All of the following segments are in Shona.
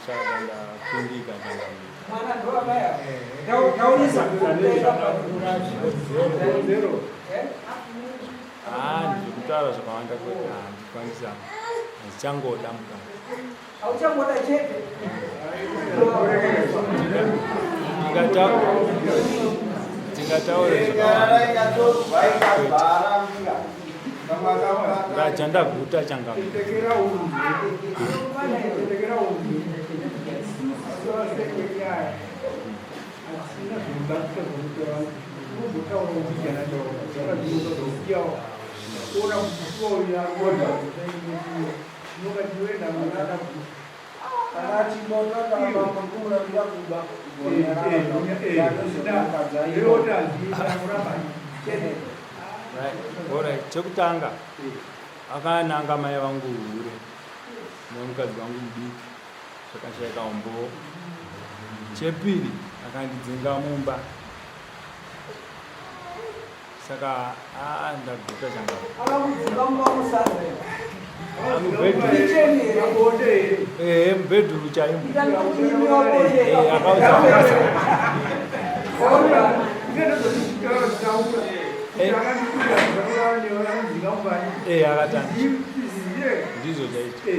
chakanda kundika ndikutaura zvakawanda kuti handikwanisa zvichangoda mukana tingataure zvakawanda changa chekutanga akananga mai vangu hure nemukadzi wangu mudiki zvakashayika umbo. Chepiri akandidzinga mumba saka ndaguta changa mubhedhuru chaimo akatanga ndizvo chaiti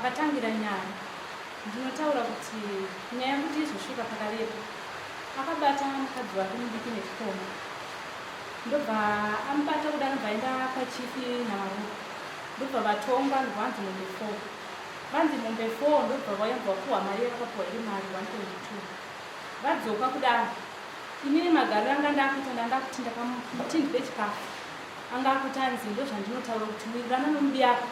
akatangira nyaya ndinotaura kuti nyaya kuti izosvika pakareba akabata mukadzi wake mudiki nechikoma ndobva amubata kuda nobva aenda pachipi namaruka ndobva vatonga ndovanzi mombe 4 vanzi mombe 4 ndobva vaibva kuhwa mari yakapuwa iri mari 1.2 vadzoka kudaro inini magariro anga ndakuita ndandakuti ndakamutindwe chikafu anga akutanzi ndozvandinotaura kuti wirirana nomubi yako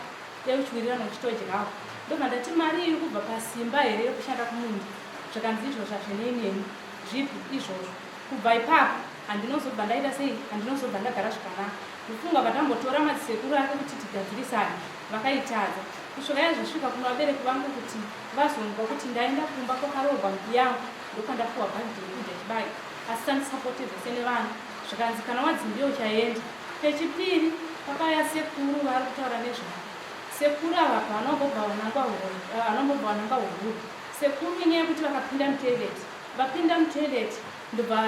yeuchiwirirana uchitodyrawo ndobva ndati mari iri kubva pasimba here yekushanda kumundi zvakanzi izvozvo hazvineineni zvipi izvozvo kubva ipapo handinozobva ndaita sei handinozobva ndagara zvakanaka ndofunga vatambotora madzisekuru ake kuti tigadzirisane vakaitadza kusvika yazvosvika kuno vabereki vangu kuti vazonzwa kuti ndaenda kumba kwakaroorwa mbi yangu ndokandapuwa bhadhi yekudya chibai asi tandisapoti zvese nevanhu zvakanzi kana wadzimbiyo uchaenda. Pechipiri pakaya sekuru vari kutaura nezvavo sekuru ava panombobva vananga huru sekuru inyaya yekuti vakapinda mutoireti vapinda mutoireti ndobva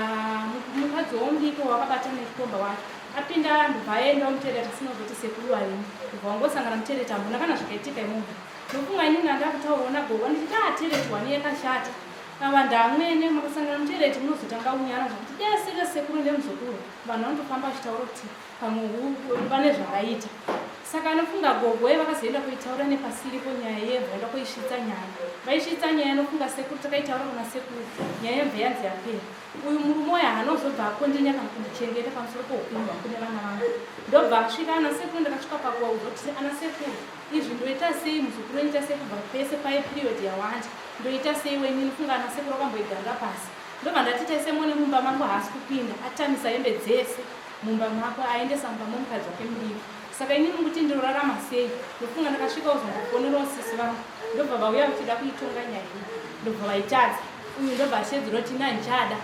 mukadzi wombiko wakabata nechikomba wacho apinda ndobva aenda mutoireti asinozoti sekuru varini ndobva wangosangana mutoireti ambona kana zvakaitika imomo ndofunga inini handakutaurawo nagogo nditi toireti wani yakashata ava ndamwene makasangana mutoireti munozotanga unyara zvokuti desire sekuru nemuzukuru vanhu vanotofamba vachitaura kuti pamwe vane zvakaita saka anofunga gogo vakazoenda kuitaura nepasiripo nyaya yebva enda kuisvitsa nyaya vaisvitsa nyaya anofunga sekuru takaitaura kuna sekuru nyaya yebva yanzi yapera uyu murume uyu haanozobva akondinya kana kundichengeta pamusoro poupenyu kune vana vangu ndobva asvika ana sekuru ndakasvika pakuvaudza kuti ana sekuru izvi ndoita sei muzukuru oita sei kubva pese paipiriyodhi yawanda ndoita sei wenini nofunga ana sekuru akamboigarira pasi ndobva ndati taise mone mumba mangu haasi kupinda atamisa hembe dzese mumba mako aendesa mumba momukadzi wake mudiki saka inini kuti ndorarama sei ndofunga ndakasvika uzongofonerawo sisi vangu ndobva vauya vachida kuitonga nyaya iyi ndobva vaitadza uyu ndobva ashedzera kuti nandichada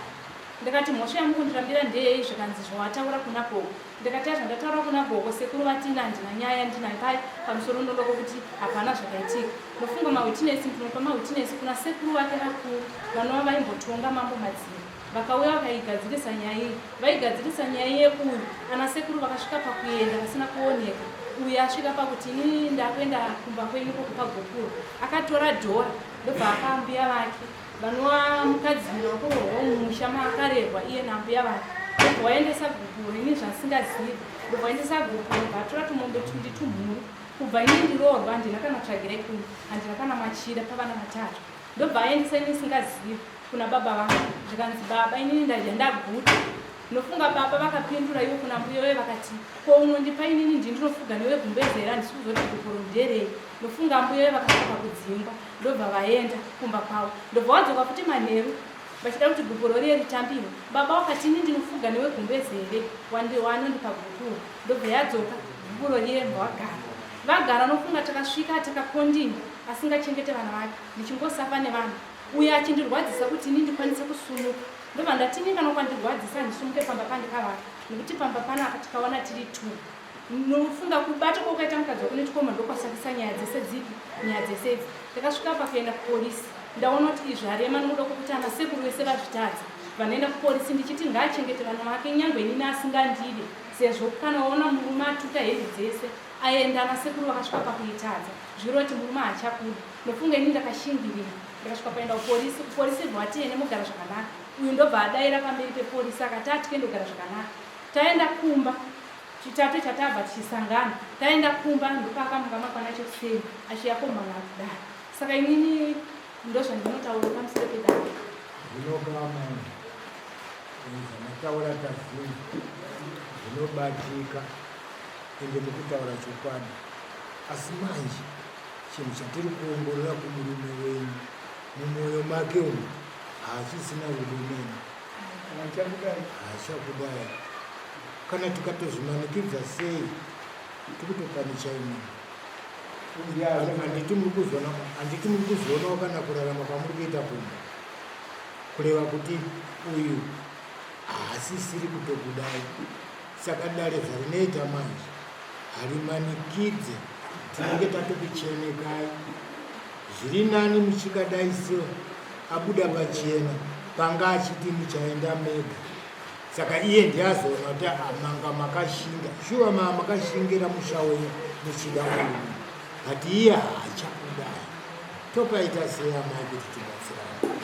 ndakati mhosva yangu kundirambira ndeyei zvakanzi zvawataura kuna gogo ndikati zvandataura kuna gogo sekuru vatina handina nyaya ndinayo pai pamusoro ndodoko kuti hapana zvakaitika ndofunga mawitinesi ndinopa mawitinesi kuna sekuru vake vakuru vanova vaimbotonga mambo madziro vakauya vakaigadzirisa nyaya iyi vaigadzirisa nyaya yeuyu ana sekuru vakasvika pakuenda vasina kuoneka uyu asvika pakuti inini ndakuenda kumba kwenyu kokupa gopuro akatora dhora ndobva akaambiya vake vanova mukadzi mumusha maakarerwa iye nambiya vake ndobva waendesa gopuro ini zvasingazivi ndobva waendesa gopuro vatora tumombe tundi tumhuru kubva ini ndiroorwa handina kana tsvagira ikuni handina kana machira pavana vatatu ndobva aendesa ini singazivi kuna baba vangu zvikanzi baba inini ndadya ndaguta nofunga baba vakapindura iwo kuna mbuya we vakati ko unondipa inini ndinofuga newe gumbezera ndisi kuzoti gopuro nderei nofunga mbuya we vakasvika kudzingwa ndobva vaenda kumba kwavo ndobva wadzoka futi manheru vachida kuti gopuro riye ritambiwe baba wakati ini ndinofuga newe gumbezere wanondipa gopuro ndobva yadzoka gopuro riye mbwa wagara vagara nofunga takasvika takakondini asingachengete vana vake ndichingosafa nevanhu uye achindirwadzisa kuti ini ndikwanise kusunuka ndobva ndatini kana kwandirwadzisa ndisumuke pamba pandikavaka nekuti pamba pana tikaona tiri 2 nofunga kubata kwakaita mukadzi wako netikoma ndokwasakisa nyaya dzese dzipi nyaya dzese idzi takasvika pakuenda kupolisi ndaona kuti izvi harema nokuda kwokuti ana sekuru vese vazvitadza vanoenda kupolisi ndichiti ngaachengete vanhu vake nyangwe nini asingandide sezvo kana waona murume atuka hezi dzese aenda ana sekuru vakasvika pakuitadza zviro kuti murume haachakudi nofunga ini ndakashingirira ndakasvika paenda kupolisi rwatiene mugara zvakanaka uyu ndobva adaira pamberi pepolisi akati atiendogara zvakanaka taenda kumba chitatu chatabva tichisangana taenda kumba ndopakamuka makwana chekuseni achiyakomana kudai saka inini ndozvandinotaura pamusoro pedaro zvinokama zvamataura tazini zvinobatika ende mukutaura chokwadi asi manje chinhu chatiri kuongorora kumurume wenyu mumwoyo make umu haachisina urumeni haachakudai kana tikatozvimanikidza sei tikutokanicha imwe handiti muri kuzoonawo kana kurarama kwamuri kuita kumba kureva kuti uyu haasisiri kutokudai saka dare zvarinoita manje harimanikidze tinenge tatokuchenekai zviri nani muchikadai seo abuda pachena panga achiti muchaenda mega saka iye ndiazoona kuti manga makashinga shuwa makashingira musha wenyu muchida murume hati iye haachakudai topaita sei amai kuti tibatsirane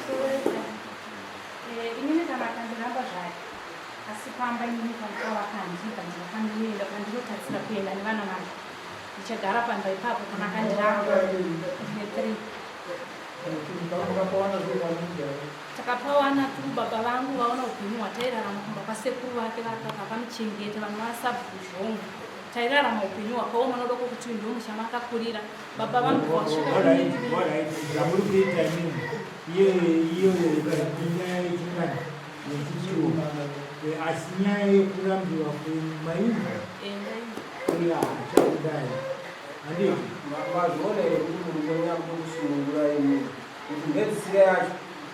inini kana kandiramba zvake asi pamba inini pandikavakandipa ndinofanoenda pandinotarisira kuenda nevana vangu ndichagara pamba ipapo kana kandiramba ne3 takapawana turu baba vangu vaona upenyu hwatairarama kumba kwasekuru vake vakamuchengeta vanhu vasabhuzvongo tairarama upenyu hwakaoma nodoko kuti ndo musha makakurira baba vangu vasvikazvamuri kuita nini iyo nyaya yechingani yechichioma asi nyaya yekurambiwa kwenyu maizvo chakudai handii mazviona here kuti murume nyambo kusunungura imi kuti ndedzisire yacho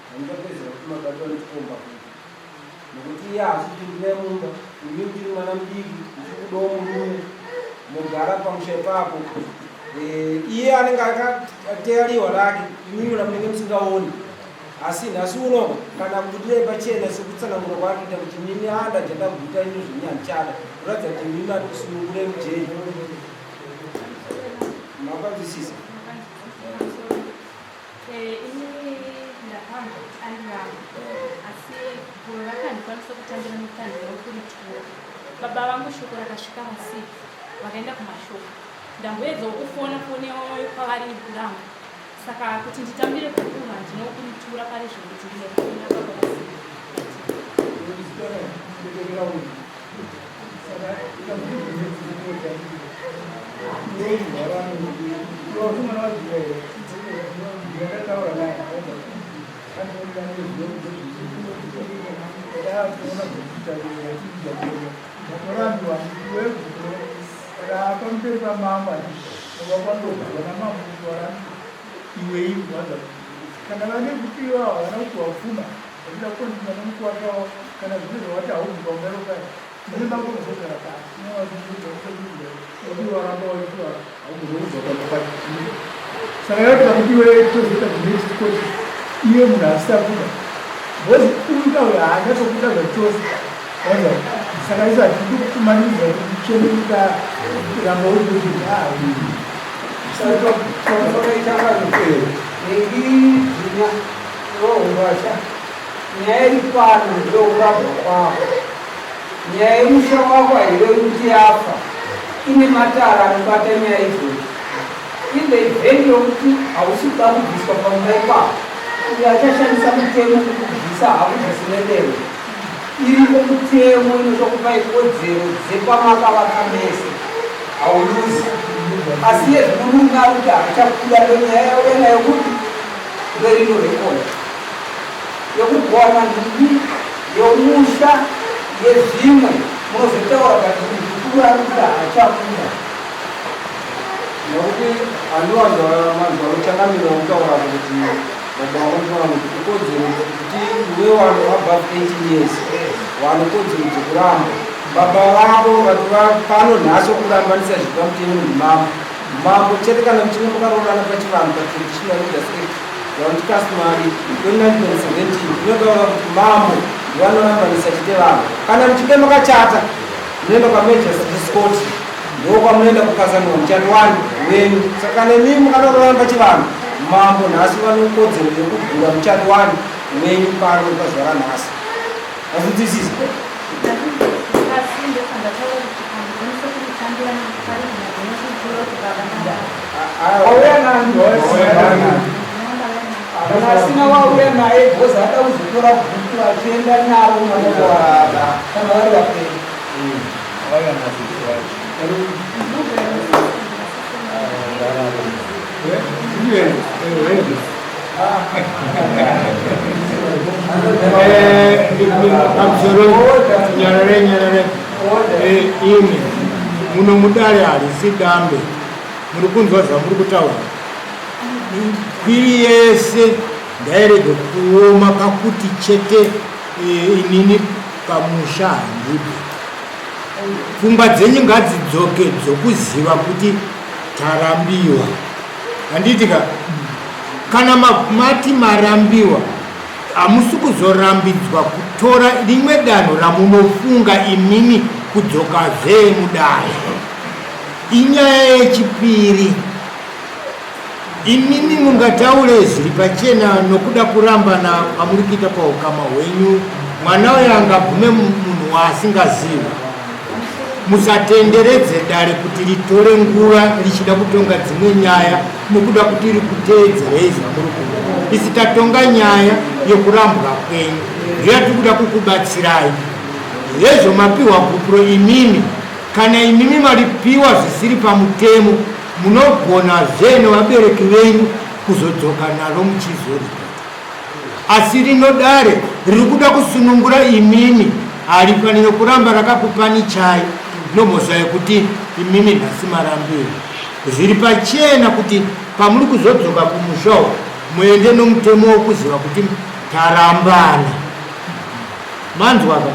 handitopedzera kuti mabatwa nechikomba nokuti iye hasiti ndine mumba imi tiri mwana mudiki ndichikudawo murume mogara pamusha ipapo iye anenge akateyariwa rake imimura munenge musingaoni asi nhasi uno kana kuti dai pachena sekutsanangura kwakuita kuti mimi anda jandaguta ino zvinyanchada kuratidza kuti mimi ari kusunungure mujeni makanzwisisa inini ndakamba andiramba asi guru rakandikwanisa kutambira mutanhiro wekuritura baba vangu shoko rakasvika masiku vakaenda kumashoko ndamboedza kufona foneyo kwavari kurangu saka kuti nditambire kukuma ndinokuritura pari zvekuti ndinokuna baba kana vane kupiwa vana kuti wafuna vachida kukonzina nomukuwatawo kana zvino zvavati haumbwa umerokai ndine makuzogara pasi nokuti waramba waitwa haumuzoudzakapakati saka yatira kuti wetozoita zvinechikoti iye munhu asitakuda bhozi uitawe haanyatsokuda zvachose saka isati ndikukumanidza kuti chemuka ramba uri kuti nengizvina rohurasha nyaya iri pano ndokurabwa kwako nyaya yemusha wako hairevi kuti yafa ine matara anobata nyaya izvozvi inde ivheni yokuti hausi kuda kubviswa pamumba ipapo uye achashandisa mutemo kukubvisa hakubvisinedero iripo mutemo inotokupai kodzero dzepamakavaka mese hauluzi asi yezvinunga kuti haichakuda ndonyaya yaurena yokuti nderino rekona yokugwana ndini yomusha yezvimwe munozotaura kuti mukuru ari kuti haachakuda nokuti andiwanza manzwa uchangamira kutaura kuti mabaakonzora kuti ukodzero kuti iwe wano above 18 years wanokodzero dzekuramba baba vako vati pano nhaso kurambanisa zvipamutemo nemambo mambo chete kana muchinge mukaroorana pachivanhu patraditional leaders act yakuti customary 1917 inotaura kuti mambo vanorambanisa chete vanhu kana muchinge makachata munoenda kwamajor scott ndokwamunoenda kukazanwa muchando wani wenyu saka nemii mukanoorana pachivanhu mambo nhasi vanokodzero yekugura muchando wani wenyu pano pazuva ranhasi azvinzwisisa asina wauya naye bhozi ada kuzotora bhuku achienda naro maoko kana vari vaperi nyarare imi muno mudare harisi dambe muri kunzwa zvamuri kutaura kwiri yese ndairege kuoma kakuti chete inini pamusha handibe pfungwa dzenyu ngadzidzoke dzokuziva kuti tarambiwa handitika kana mati marambiwa hamusi kuzorambidzwa kutora rimwe danho ramunofunga imimi kudzokazve mudare. Inyaya yechipiri, imimi mungataure zviri pachena nokuda kurambana kwamuri kuita paukama hwenyu, mwana uyo angagume munhu waasingazivi. Musatenderedze dare kuti ritore nguva richida kutonga dzimwe nyaya nokuda kuti riri kuteedzerei zvamuri kuita. Isi tatonga nyaya yekurambwa kwenyu, riya tiri kuda kukubatsirai. Hezvo mapiwa bhupuro imimi, kana imimi maripiwa zvisiri pamutemo, munogona zvene vabereki venyu kuzodzoka naro muchizorita. Asi rino dare riri kuda kusunungura imimi, harifanire kuramba rakakupani chai nomhosva yekuti imimi nhasi marambiro. Zviri pachena kuti pamuri kuzodzoka kumusha muende nomutemo wokuziva kuti tarambana. Manzwa ka?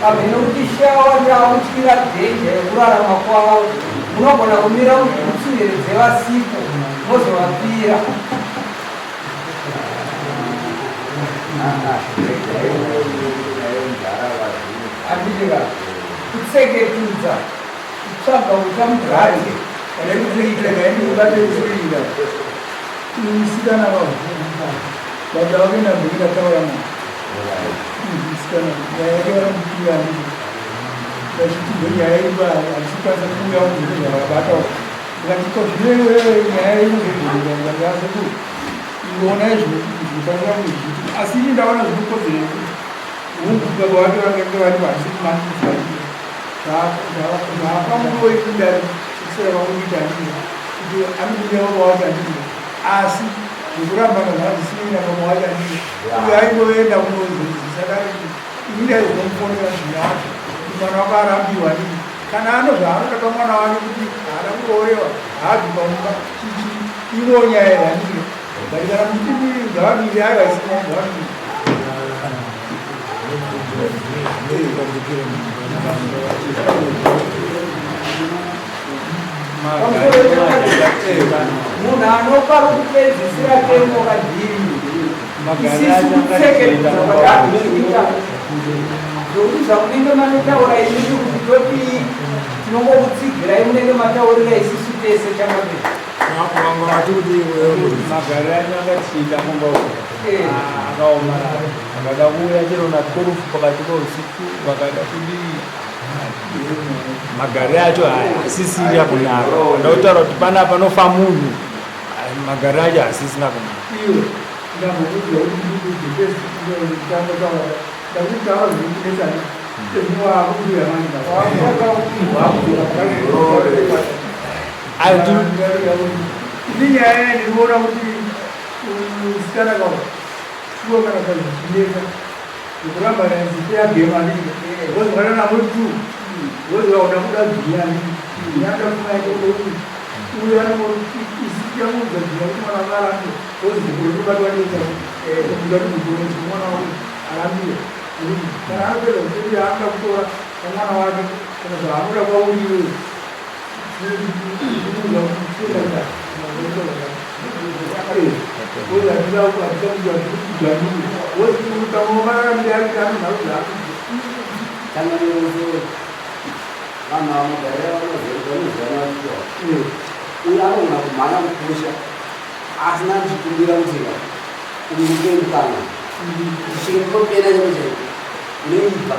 Abinokutishawa ndakuchira dhenje rekurarama kwavo, munogona kumira musunderedze vasipo mozovapira. Andika kutseketudza kutsvaga uta mugari kana kuzoita gaini kubatekuzoita musikana wavhunga baba wakaenda mbiri kataura musikana yayakeora mupira ndii vachiti nyaya iripa achikwanisa kuuya muzviro zvavabata ukatiko zvino nyaya inozogurira ngangaseku iona zvinofanira kuzviti asi ini ndaona zvinokodzera hunguka kwavake vanenge vari pasi kumanizai zvaapamurowo ikudari chikusera vakuita ndii kuti anokudawo vawacha ndii asi zvekurambana zvazvisinei napamawacha ndii uye aingoenda kunozozisa kare inida izinomufonera zvinyacho kuti mwana wako arambiwa ndii kana anozva anoda pamwana wake kuti haada kurooreva haabvi pamumba chichi ivo nyaya yandii bari kana muchiti dzavaviri ai vaisina dzavaviri munhu anokaro kupedzisira tembo kadhiri isisu kupfekedzaakuita zvokuti zvamunenge manotaura imini kuti toti tinongokutsigirai munenge mataurira isisu tese chamabei magari anyu akachinda kumba akaomarara akada kuuya chero na 12 pakati pausiku vakada kudii magari acho asisiri kunaka ndautaura kuti panapa nofa munhu magari acho asisina kunaka iyo ndambokudzwa kuti ndikutanga taura ndakuti taura zvindinesana ezvinowakubuya manja ndinyaya ndinoona kuti sikana kawa shuwa kana kazvichineka ndikuramba nzipeyagema wozwana namo tu wozvauda kuda dziyani nyandafungaiookuti uyo anoisiyamuudza dzina kuti mwana wanga arambe wozikurotobatwa ndikatimugooti mwana wake arambire kana apedza kuti aanga kutora pamwana wake kana zvaanoda kwauriwe uyaona kumhanya mukusha asina ndichikumbira kutika umukemukana chikopena chekuchai unoipa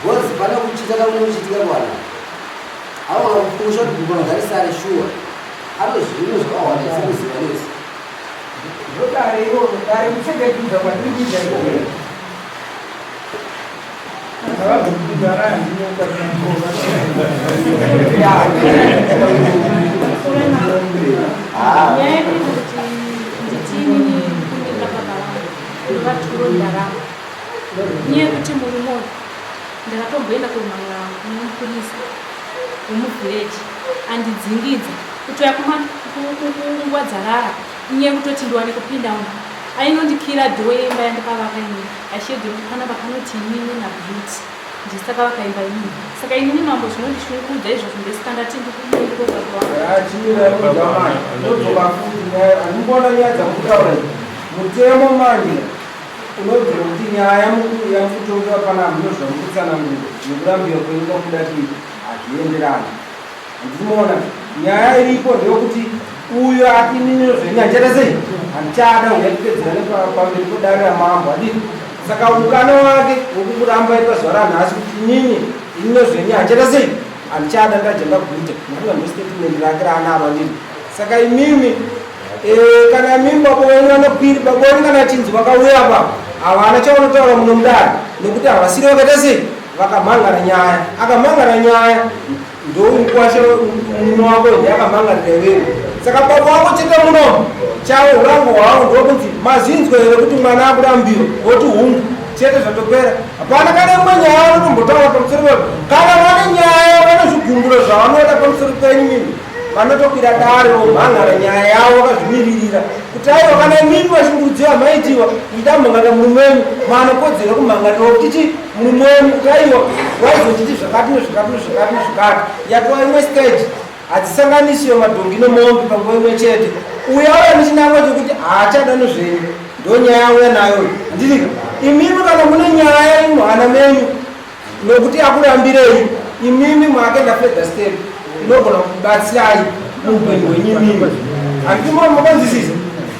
gozi pana kuchita kamunochitika kwana aona kukusha kuti kukonagarisare shuwa ano zvinhu zvakawanda sekuzivanesi zvokare iwono kare kuchengedza kwatiriita ikoko nyaya yekuti muri moyo ndakatomboenda kumhanga kumupurisa wemuvhireji andidzingidza kutoya kunguva dzarara nyaya yekutoti ndiwane kupinda uno ainondikira dhoo yeimba yandakavaka inini ashedhi kuti panapa panoti inini nabhuti ndisaka vakaimba inini saka inini mambo zvinondishungudza izvozvo ndesikandati ndikoaandibona nyaya dzamutaura mutemo manje unobvira kuti nyaya yamukutonga panapa ndozvamukutsanangura nekurambira kwenyika kudati hazvienderani ndinoona nyaya iripo ndeyekuti uyo atinini zvenyachata sei handichada uyatipedzera pamberi podarira mambo adii saka ukana wake wokukuramba ipazuva ranhasi kuti inini inino zvenya hachata sei handichada ndajenda kuita nekuva ndostatement rake raanaro ndini saka imimi kana imimi babo wenyu vanokwiri babo wenyu kana achinzi vakauya pa havana chaunotaura muno mudare nekuti havasiri vakaita sei vakamhangara nyaya akamhangara nyaya ndoukwasha muno wako ndiakamhangarira iwewe saka baba wako chete muno chavo urango hwavo ndokunzi mazinzwe here kuti mwana akurambiwa woti hungu chete zvatopera hapana kana imwe nyaya vanotombotaura pamusoro pavo kana vane nyaya vane zvigumburo zvavanoda pamusoro penyu mimi vanotokwira dare vomhangara nyaya yavo vakazvimiririra kuti aiwa kana imimi vachimbudziwa maitiwa ndamhangara murume wenyu maanokodzera kumhangarira kutichi murume wenyu kuti aiwa waizochiti zvakati nezvakati nezvakati nezvakati yatova imwe stage hadzisanganisiwe madhongi nemombe panguva imwe chete uya uya nechinangwa chekuti haachada nezvenyu ndonyaya yauya nayo handitika imimi kana mune nyaya imuhana menyu nokuti akurambirei imimi maakaenda further step inogona kubatsirai muupenyu hwenyimimi handimomokonzisisa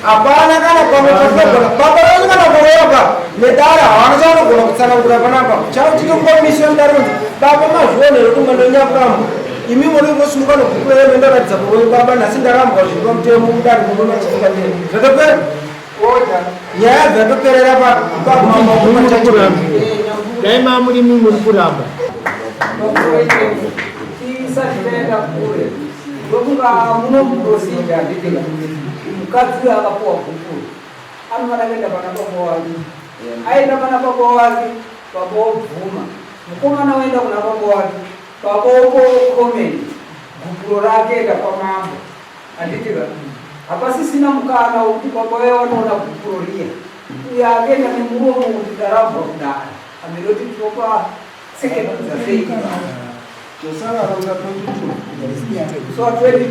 hapana kana pamwe patogona baba venyu kana kuroka nedara havana chavanogona kutsanangura panapa chauchitokomisiwa ndarunzi baba mazvionero kuti mwandonyakuramba imi muri kosimuka nokukura yamendaratidza kuroyi baba nhasi ndarambwa zviri pamutemo mudari munomachitika ndeni zvatopera nyaya dzatoperera pamamakumachachiaa daima murimi muri kuramba isazvitaenda kure ndokunga muno muprosija nditega mukadzi akapuwa gukuru anofanira kuenda pana baba wake aenda pana baba wake baba obvuma mukomana oenda kuna baba wake baba okomeni gukuro rake enda pamambo handitega hapasisina mukana wokuti baba waye wanoona gukuro riya uyo akaenda nemuromo kuti ndarambwa kudara ameroti topa sekendza sei so 22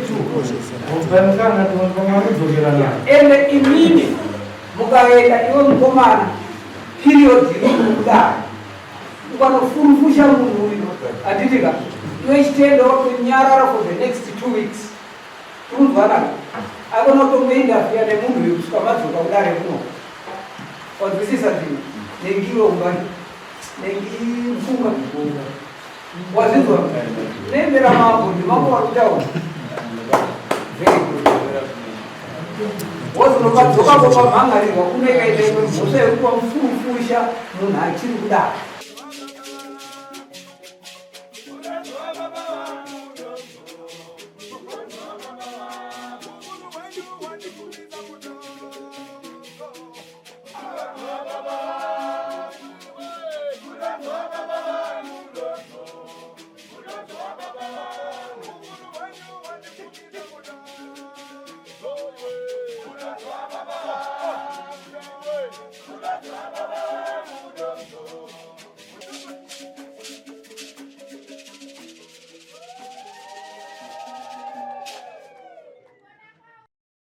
ende imini mukaenda iwe mukomana period irikudara ukanofurufusha munhu uyu handitika iwe chitenda wakunyarara for the next 2 weeks turunzwanaka akona kutomboindafiya nemunhu uyu kusvika madzoka kudare kuno wadzwisisa ndini nengiwe ungani nengifunga wazizwa nembera mambo ndi mambo wakutaona wozinokadzokapo pamhangarirwa kunoikaita imwe mhosva yekupa mfurufusha munhu achiri kudaro